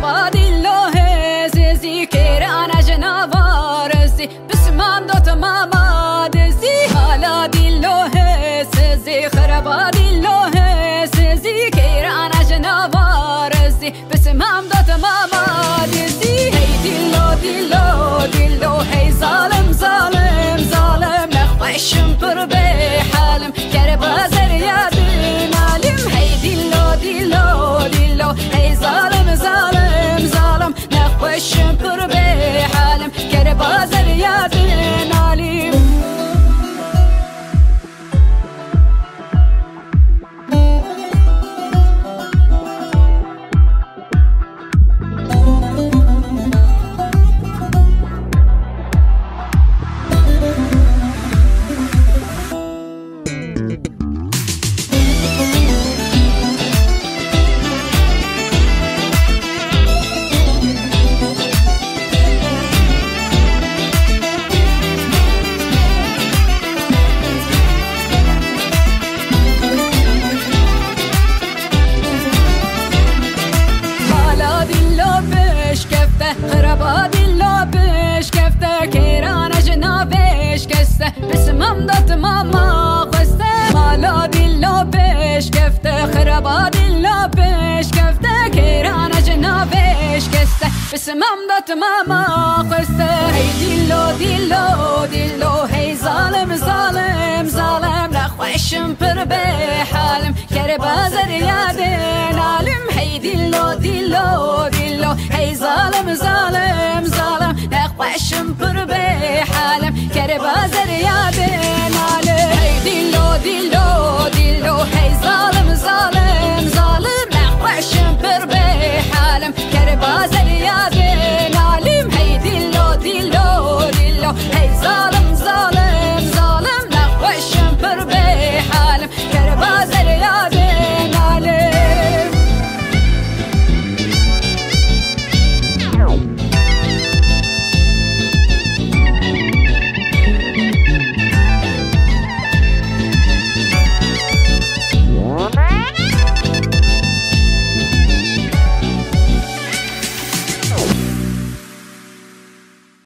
خرابا دلو هزي كيران جناوار زي بسمان دوت ماما دزي حالا دلو هزي خرابا دلو هزي كيران جناوار زي بسمان دوت ماما دزي هي دلو دلو دلو هي ظالم ظالم ظالم نخوشم پر بحالم كربا زريادين عالم هي دلو دلو دلو هي ظالم ظالم ظالم نخوشم پر بحالم كربا زريادين عالم خرابا دلو بش كفته كيران جنابش كسته بسمم دات ماما قسته مالا دلو بش كفته خرابا دلو بش كفته كيران جنابش كسته بسمم دات ماما قسته هي دلو دلو دلو هي ظالم ظالم ظالم نخوشم پر بحالم كربا زريادين عالم هي دلو دلو دلو هي ظالم ظالم ظالم نخوشم پر بحالم كربا زريادين عالم هي دلو دلو دلو هي ظالم ظالم ظالم نخوشم پر بحالم كربا زريادين عالم هي دلو دلو دلو هي ظالم